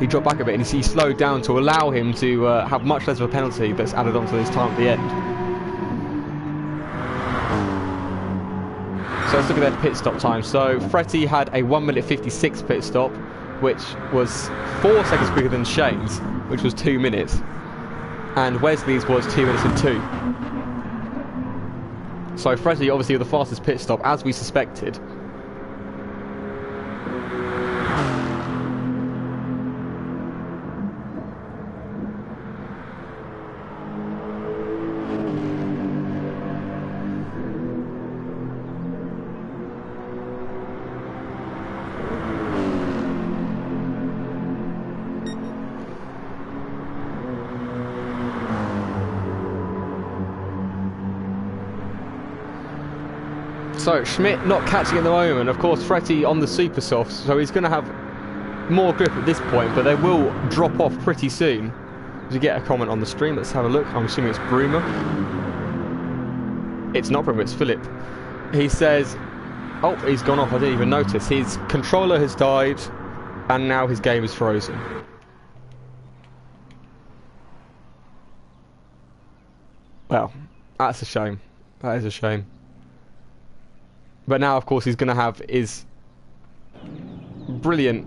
dropped back a bit, and he slowed down to allow him to have much less of a penalty that's added onto his time at the end. So let's look at their pit stop time. So Fretty had a 1:56 pit stop, which was 4 seconds quicker than Shane's, which was 2 minutes. And Wesley's was 2 minutes and 2. So Fretty obviously the fastest pit stop, as we suspected. So Schmidt not catching at the moment. Of course, Fretty on the super soft, so he's going to have more grip at this point, but they will drop off pretty soon. Did you get a comment on the stream? Let's have a look. I'm assuming it's Broomer. It's not Broomer, it's Philip. He says, oh, he's gone off. I didn't even notice. His controller has died, and now his game is frozen. Well, that's a shame. That is a shame. But now, of course, he's going to have his brilliant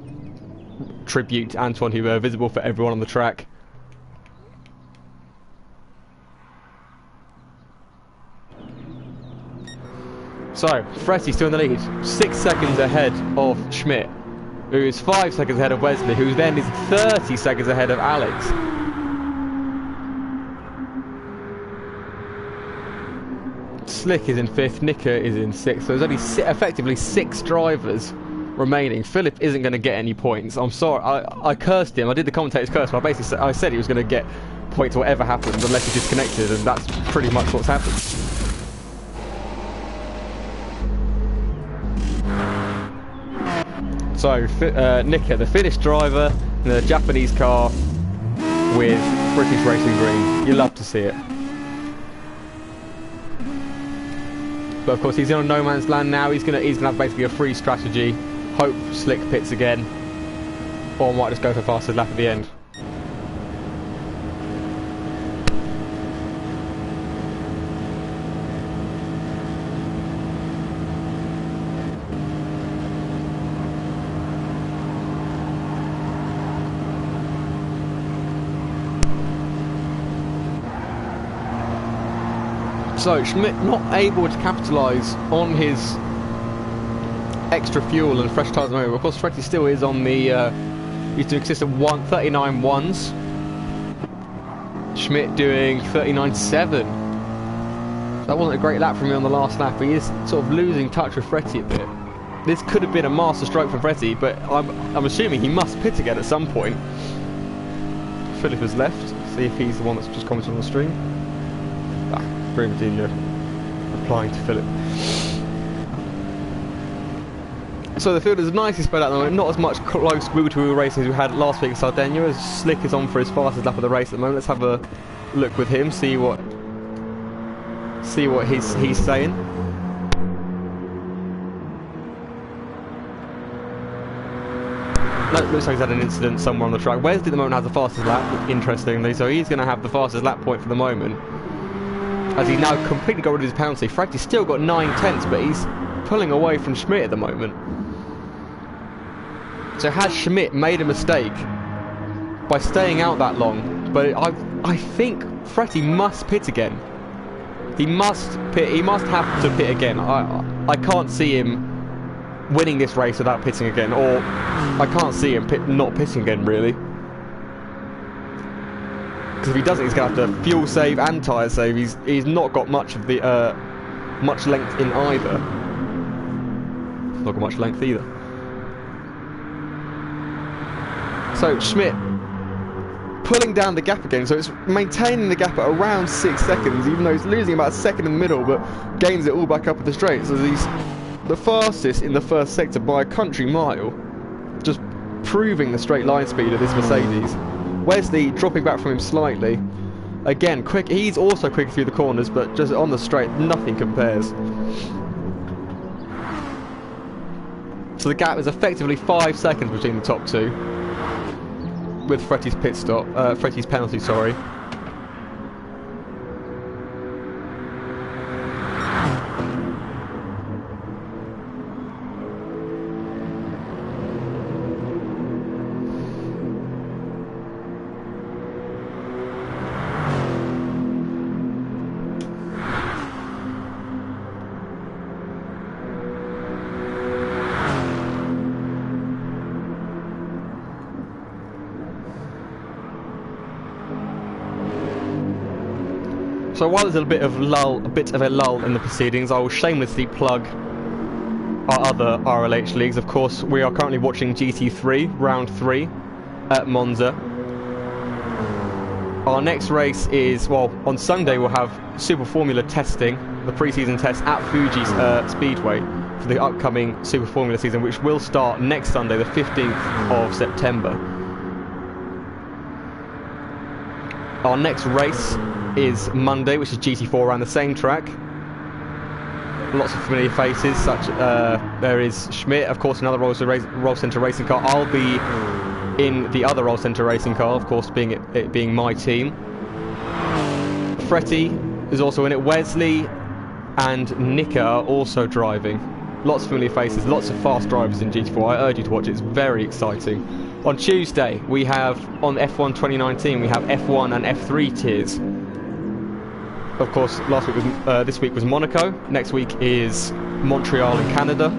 tribute to Antoine Hubert visible for everyone on the track. So, Fretty still in the lead, 6 seconds ahead of Schmidt, who is 5 seconds ahead of Wesley, who then is 30 seconds ahead of Alex. Slick is in 5th, Nika is in 6th, so there's only effectively 6 drivers remaining. Philip isn't going to get any points. I'm sorry, I cursed him. I did the commentator's curse, but I said he was going to get points whatever happens unless he disconnected, and that's pretty much what's happened. So Nika, the Finnish driver in the Japanese car with British Racing Green. You love to see it. But of course he's in on no man's land now. He's gonna have basically a free strategy. Hope Slick pits again, or might just go for fastest lap at the end. So Schmidt not able to capitalise on his extra fuel and fresh tyres at the moment. Of course, Fretty still is on the he's doing consistent 39 ones. Schmidt doing 39.7. That wasn't a great lap from him on the last lap. He is sort of losing touch with Fretty a bit. This could have been a master stroke for Fretty, but I'm assuming he must pit again at some point. Philip has left. See if he's the one that's just commented on the stream. Brumadinho replying to Philip. So the field is nicely spread out at the moment, not as much close wheel-to-wheel racing as we had last week in Sardinia, as Slick is on for his fastest lap of the race at the moment. Let's have a look with him, see what he's saying. looks like he's had an incident somewhere on the track. Wesley at the moment has the fastest lap, interestingly, so he's going to have the fastest lap point for the moment, as he's now completely got rid of his penalty. Fretty's still got 9/10, but he's pulling away from Schmidt at the moment. So has Schmidt made a mistake by staying out that long? But I think Fretty must pit again. He must pit. He must have to pit again. I can't see him winning this race without pitting again, or I can't see him not pitting again, really. Because if he doesn't, he's going to have to fuel save and tyre save. He's not got much of the much length in either. Not got much length either. So Schmidt pulling down the gap again, so it's maintaining the gap at around 6 seconds, even though he's losing about a second in the middle, but gains it all back up at the straight. So he's the fastest in the first sector by a country mile, just proving the straight line speed of this Mercedes. Wesley dropping back from him slightly. Again, quick. He's also quick through the corners, but just on the straight, nothing compares. So the gap is effectively 5 seconds between the top two, with Fretty's pit stop, Fretty's penalty, sorry. So while there's a bit of a lull in the proceedings, I will shamelessly plug our other RLH leagues. Of course, we are currently watching GT3 round 3 at Monza. Our next race is, well, on Sunday we'll have Super Formula testing, the pre-season test at Fuji Speedway for the upcoming Super Formula season, which will start next Sunday, the 15th of September. Our next race is Monday, which is GT4 around the same track. Lots of familiar faces, such there is Schmidt, of course, another Roll Centre racing car. I'll be in the other Roll Centre racing car, of course, it being my team. Fretty is also in it. Wesley and Nika are also driving. Lots of familiar faces, lots of fast drivers in GT4. I urge you to watch it, it's very exciting. On Tuesday, we have, on F1 2019, we have F1 and F3 tiers. Of course, this week was Monaco. Next week is Montreal in Canada.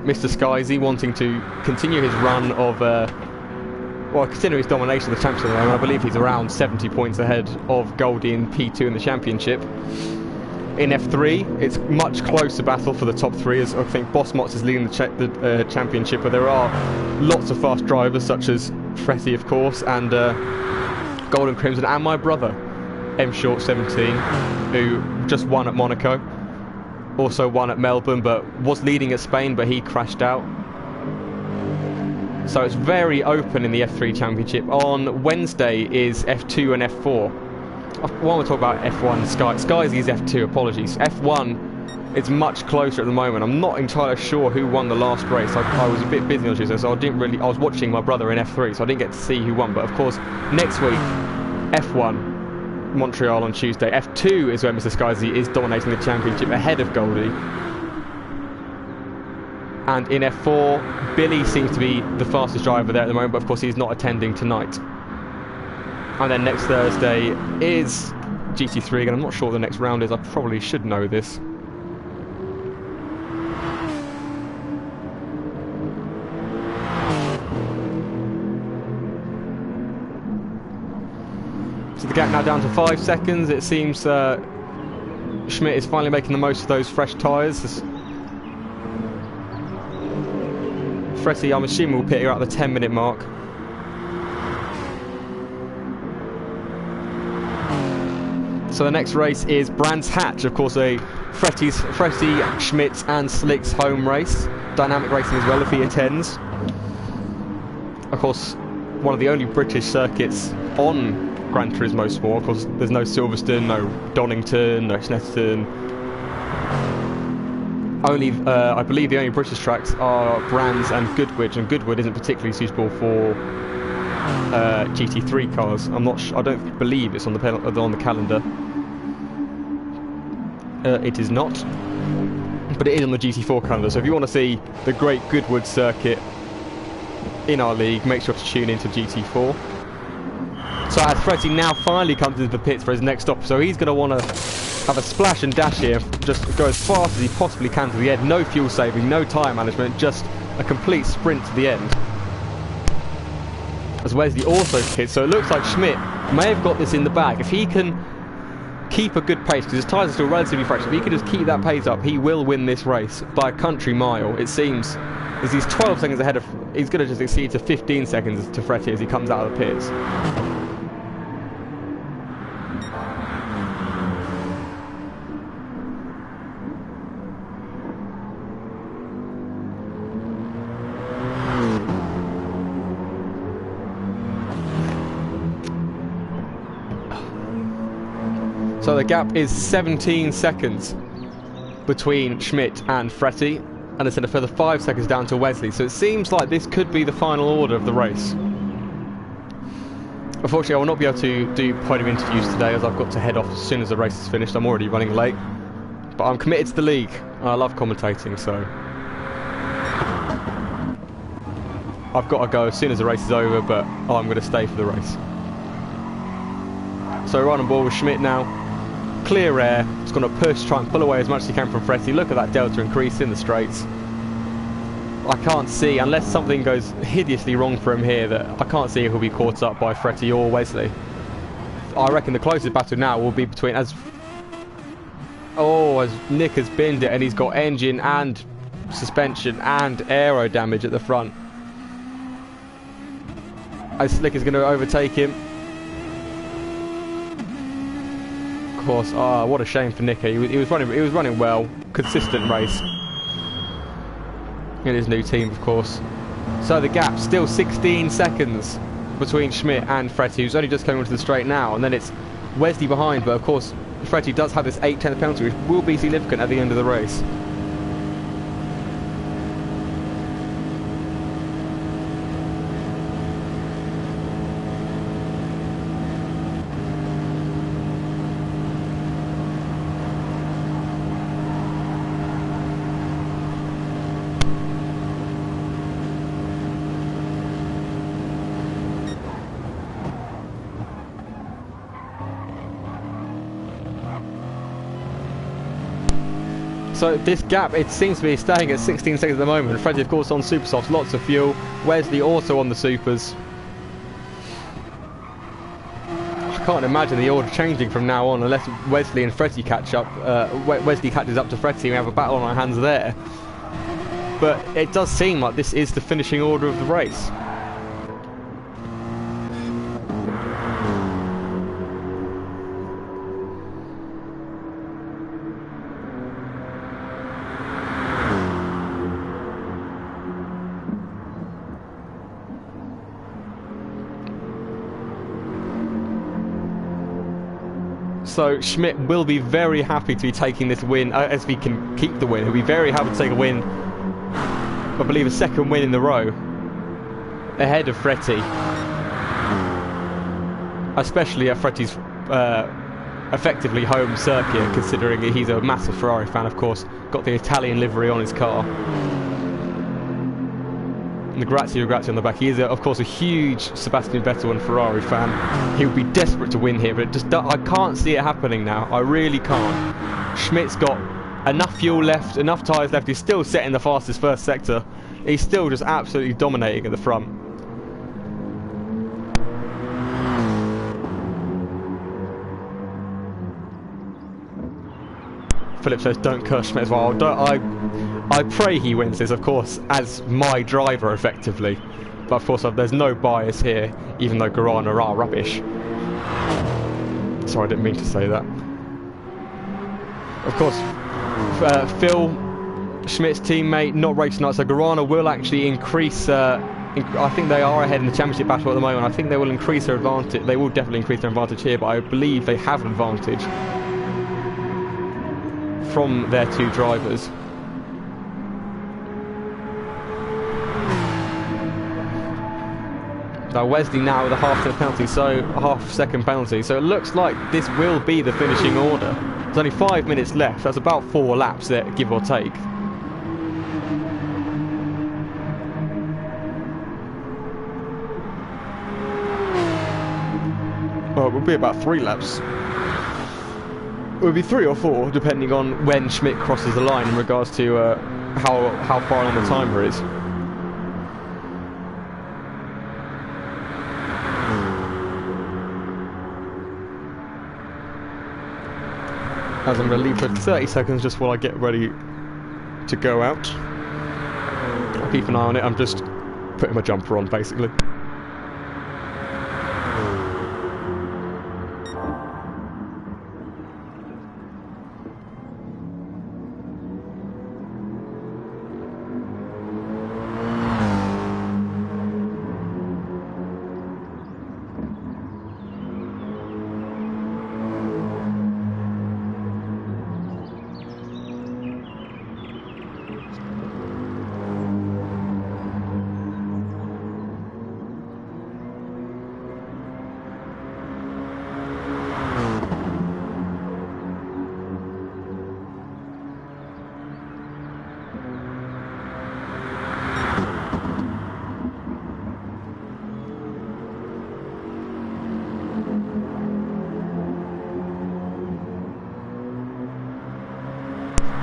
Mr. Skyzy wanting to continue his run of, well, considering his domination of the championship, I believe he's around 70 points ahead of Goldie in P2 in the championship. In F3, it's much closer battle for the top three, as I think Boss Mott's is leading the championship, but there are lots of fast drivers, such as Fretty, of course, and Golden Crimson, and my brother, M Short 17, who just won at Monaco, also won at Melbourne, but was leading at Spain, but he crashed out. So it's very open in the F3 championship. On Wednesday is F2 and F4. While we talk about F1, Skyzy's F2, apologies. F1, it's much closer at the moment. I'm not entirely sure who won the last race. I was a bit busy on Tuesday, so I was watching my brother in F3, so I didn't get to see who won. But of course, next week, F1. Montreal on Tuesday. F2 is where Mr. Skyzy is dominating the championship ahead of Goldie. And in F4, Billy seems to be the fastest driver there at the moment, but of course he's not attending tonight. And then next Thursday is GT3 again. I'm not sure what the next round is. I probably should know this. So the gap now down to 5 seconds. It seems Schmidt is finally making the most of those fresh tyres. Fretty, I'm assuming, will pit here at the 10-minute mark. So the next race is Brands Hatch, of course, a Fretty, Schmidt and Slick's home race. Dynamic racing as well if he attends. Of course, one of the only British circuits on Gran Turismo Sport. Of course, there's no Silverstone, no Donington, no Snetterton. only, I believe the only British tracks are Brands and Goodwood, and Goodwood isn't particularly suitable for GT3 cars. I'm not. I don't believe it's on the calendar. It is not, but it is on the GT4 calendar. So if you want to see the great Goodwood circuit in our league, make sure to tune into GT4. So as Freddie now finally comes into the pits for his next stop, so he's going to want to have a splash and dash here, just go as fast as he possibly can to the end. No fuel saving, no tyre management, just a complete sprint to the end. As Wesley also pits, so it looks like Schmidt may have got this in the bag. If he can keep a good pace, because his tyres are still relatively fresh, if he can just keep that pace up, he will win this race by a country mile. It seems as he's 12 seconds ahead of, he's going to just exceed to 15 seconds to Freddie as he comes out of the pits. So the gap is 17 seconds between Schmidt and Fretti, and it's in a further 5 seconds down to Wesley. So it seems like this could be the final order of the race. Unfortunately, I will not be able to do podium interviews today as I've got to head off as soon as the race is finished. I'm already running late, but I'm committed to the league. I love commentating, so I've got to go as soon as the race is over, but I'm going to stay for the race. So right on board with Schmidt now. Clear air, it's going to push, try and pull away as much as he can from Fretti. Look at that delta increase in the straights. I can't see, unless something goes hideously wrong for him here, that I can't see if he'll be caught up by Fretti or Wesley. I reckon the closest battle now will be between, as Nick has binned it and he's got engine and suspension and aero damage at the front. As Slick is going to overtake him. Of course, what a shame for Nicky. He was running well, consistent race in his new team, of course. So the gap still 16 seconds between Schmidt and Fretti, who's only just coming onto the straight now, and then it's Wesley behind. But of course, Fretti does have this 8/10 penalty, which will be significant at the end of the race. So this gap, it seems to be staying at 16 seconds at the moment. Freddie, of course, on super softs, lots of fuel. Wesley also on the supers. I can't imagine the order changing from now on unless Wesley and Freddie catch up. Wesley catches up to Freddie. We have a battle on our hands there. But it does seem like this is the finishing order of the race. So Schmidt will be very happy to be taking this win, as we can keep the win. He'll be very happy to take a win, I believe a second win in the row, ahead of Fretti. Especially at Fretti's effectively home circuit, considering he's a massive Ferrari fan, of course. Got the Italian livery on his car. And the Grazie on the back. He is, of course, a huge Sebastian Vettel and Ferrari fan. He would be desperate to win here, but I can't see it happening now. I really can't. Schmidt's got enough fuel left, enough tyres left. He's still setting the fastest first sector. He's still just absolutely dominating at the front. Philip says, don't curse Schmidt as well. I pray he wins this, of course, as my driver, effectively. But of course, there's no bias here, even though Garana are rubbish. Sorry, I didn't mean to say that. Of course, Phil, Schmidt's teammate, not racing tonight, so Garana will actually increase... I think they are ahead in the championship battle at the moment. I think they will increase their advantage. They will definitely increase their advantage here, but I believe they have an advantage from their two drivers. Now Wesley now with a half-second penalty, so a half-second penalty. So it looks like this will be the finishing order. There's only 5 minutes left. That's about 4 laps there, give or take. Well, it will be about 3 laps. It will be 3 or 4, depending on when Schmidt crosses the line in regards to how far along the timer is. As I'm going to leave for 30 seconds just while I get ready to go out. I'll keep an eye on it. I'm just putting my jumper on, basically.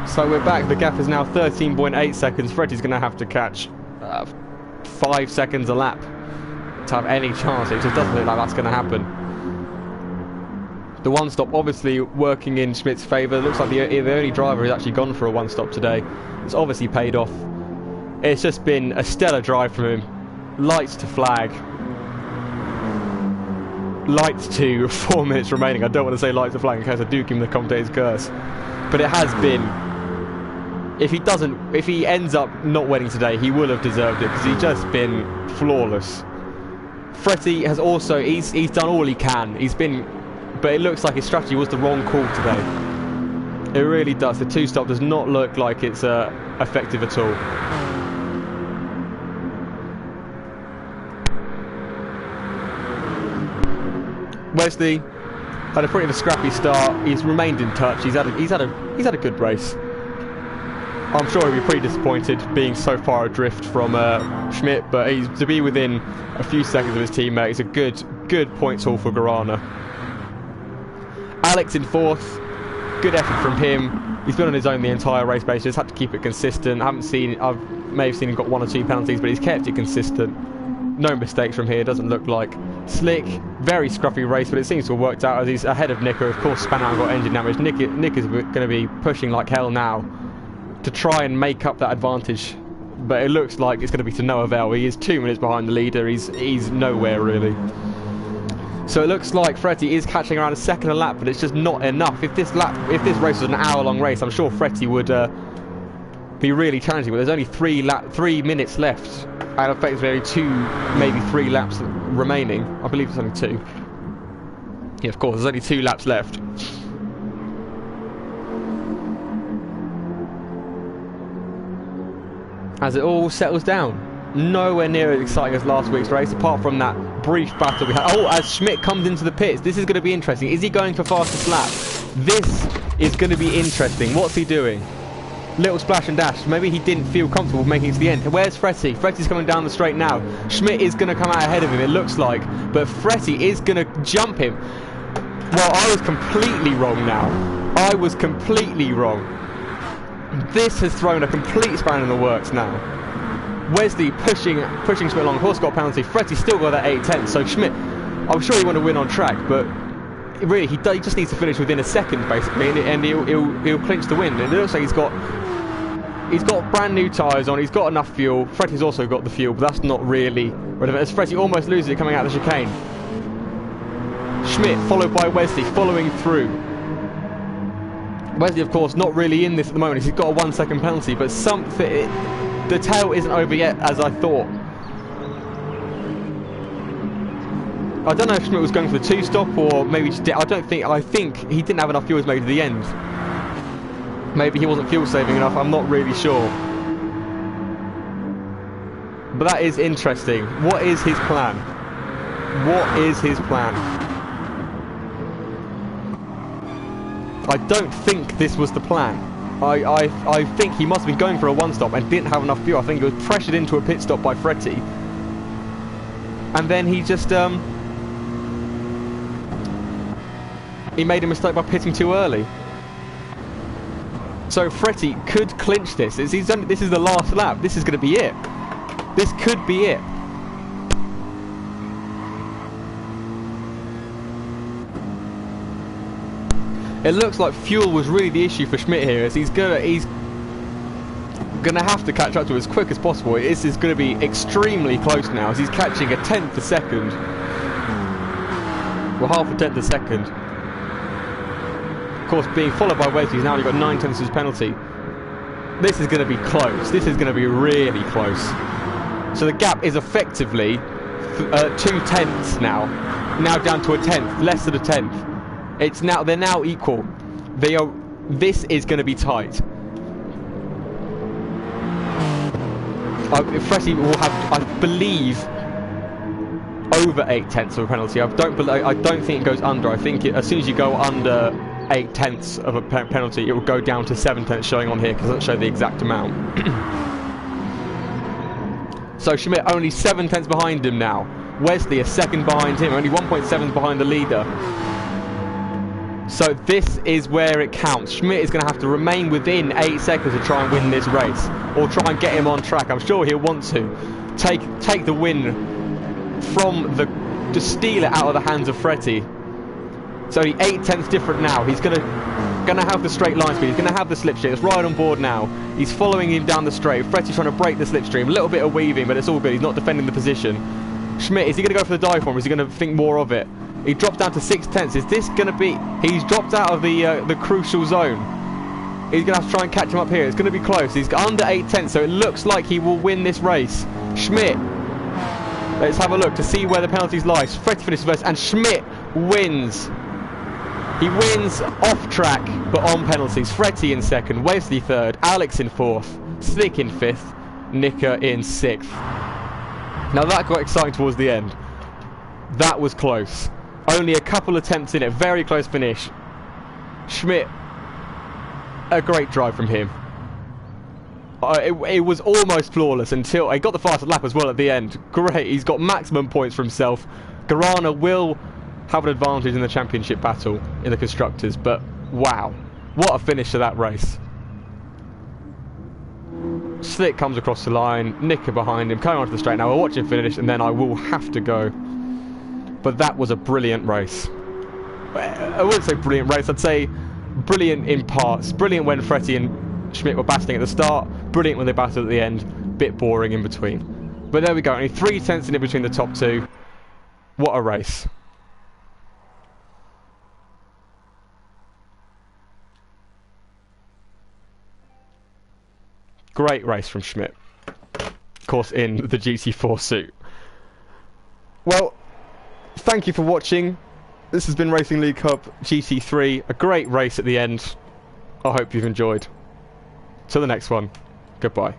So we're back. The gap is now 13.8 seconds. Freddie's going to have to catch 5 seconds a lap to have any chance. It just doesn't look like that's going to happen. The one stop obviously working in Schmidt's favour. Looks like the only driver who's actually gone for a one stop today. It's obviously paid off. It's just been a stellar drive from him. Lights to flag. Lights to 4 minutes remaining. I don't want to say lights to flag in case I do give him the commentator's curse. But it has been. If he ends up not winning today, he will have deserved it because he's just been flawless. Freddie has also, he's done all he can. But it looks like his strategy was the wrong call today. It really does. The two stop does not look like it's effective at all. Wesley had a pretty scrappy start. He's remained in touch. He's had a good race. I'm sure he'll be pretty disappointed being so far adrift from Schmidt, but to be within a few seconds of his teammate is a good points haul for Garana. Alex in 4th, good effort from him. He's been on his own the entire race, but he's just had to keep it consistent. I may have seen him got 1 or 2 penalties, but he's kept it consistent. No mistakes from here, doesn't look like. Slick, very scruffy race, but it seems to have worked out as he's ahead of Nicker. Of course, span out and got engine damage. Nick is going to be pushing like hell now to try and make up that advantage, but it looks like it's going to be to no avail. He is 2 minutes behind the leader. He's nowhere really. So it looks like Freddie is catching around a second a lap, but it's just not enough. If this race was an hour-long race, I'm sure Freddie would be really challenging. But there's only 3 minutes left, and effectively only 2, maybe 3 laps remaining. I believe it's only 2. Yeah, of course, there's only 2 laps left. As it all settles down, nowhere near as exciting as last week's race, apart from that brief battle we had. Oh, as Schmidt comes into the pits, this is going to be interesting. Is he going for fastest lap? This is going to be interesting. What's he doing? Little splash and dash. Maybe he didn't feel comfortable making it to the end. Where's Freddie? Freddie's coming down the straight now. Schmidt is going to come out ahead of him, it looks like, but Freddie is going to jump him. Well, I was completely wrong now. I was completely wrong. This has thrown a complete spanner in the works now. Wesley pushing Schmidt along. Horse got a penalty. Freddie still got that 8/10. So Schmidt, I'm sure he want to win on track, but really he just needs to finish within a second basically, and he'll clinch the win. And it looks like he's got brand new tyres on. He's got enough fuel. Freddie's also got the fuel, but that's not really relevant. As Freddie almost loses it coming out of the chicane. Schmidt followed by Wesley following through. Wesley, of course, not really in this at the moment. He's got a 1 second penalty, but the tail isn't over yet, as I thought. I don't know if Schmidt was going for the 2-stop or maybe just did. I think he didn't have enough fuel maybe to the end. Maybe he wasn't fuel saving enough. I'm not really sure. But that is interesting. What is his plan? What is his plan? I don't think this was the plan. I think he must have been going for a one-stop and didn't have enough fuel. I think he was pressured into a pit stop by Fretti. And then he just, he made a mistake by pitting too early. So Fretti could clinch this. This is the last lap. This is going to be it. This could be it. It looks like fuel was really the issue for Schmidt here, as he's gonna have to catch up to it as quick as possible. This is gonna be extremely close now, as he's catching a tenth a second. Well, half a tenth a second. Of course, being followed by Wesley, he's now only got 9 tenths as penalty. This is gonna be close. This is gonna be really close. So the gap is effectively 2 tenths now. Now down to a tenth, less than a tenth. They're now equal. This is going to be tight. Fretti will have, I believe, over 8 tenths of a penalty. I don't think it goes under. I think as soon as you go under 8 tenths of a penalty, it will go down to 7 tenths, showing on here because it doesn't show the exact amount. So Schmidt only 7 tenths behind him now. Wesley a second behind him, only 1.7 behind the leader. So this is where it counts. Schmidt is going to have to remain within 8 seconds to try and win this race, or try and get him on track. I'm sure he'll want to take the win from to steal it out of the hands of Fretti. So 8 tenths different now. He's going to have the straight line speed. He's going to have the slipstream. It's right on board now. He's following him down the straight. Fretti's trying to break the slipstream. A little bit of weaving, but it's all good. He's not defending the position. Schmidt, is he going to go for the dive form, or is he going to think more of it? He dropped down to 6 tenths. Is this going to be... He's dropped out of the crucial zone. He's going to have to try and catch him up here. It's going to be close. He's under 8 tenths, so it looks like he will win this race. Schmidt. Let's have a look to see where the penalties lie. Fretti finishes first, and Schmidt wins. He wins off track, but on penalties. Fretti in second, Wesley third, Alex in fourth, Slick in fifth, Nika in sixth. Now that got exciting towards the end. That was close. Only a couple attempts in it. Very close finish. Schmidt, a great drive from him. It was almost flawless until he got the fastest lap as well at the end. Great. He's got maximum points for himself. Garana will have an advantage in the championship battle in the constructors, but wow, what a finish to that race. Slick comes across the line, Nika behind him, coming onto the straight. Now we'll watch him finish, and then I will have to go. But that was a brilliant race. I wouldn't say brilliant race, I'd say brilliant in parts. Brilliant when Fretti and Schmidt were battling at the start, brilliant when they battled at the end, bit boring in between. But there we go, only 3 tenths in between the top two. What a race. Great race from Schmidt. Of course, in the GT4 suit. Well, thank you for watching. This has been Racing League Cup GT3. A great race at the end. I hope you've enjoyed. Till the next one, goodbye.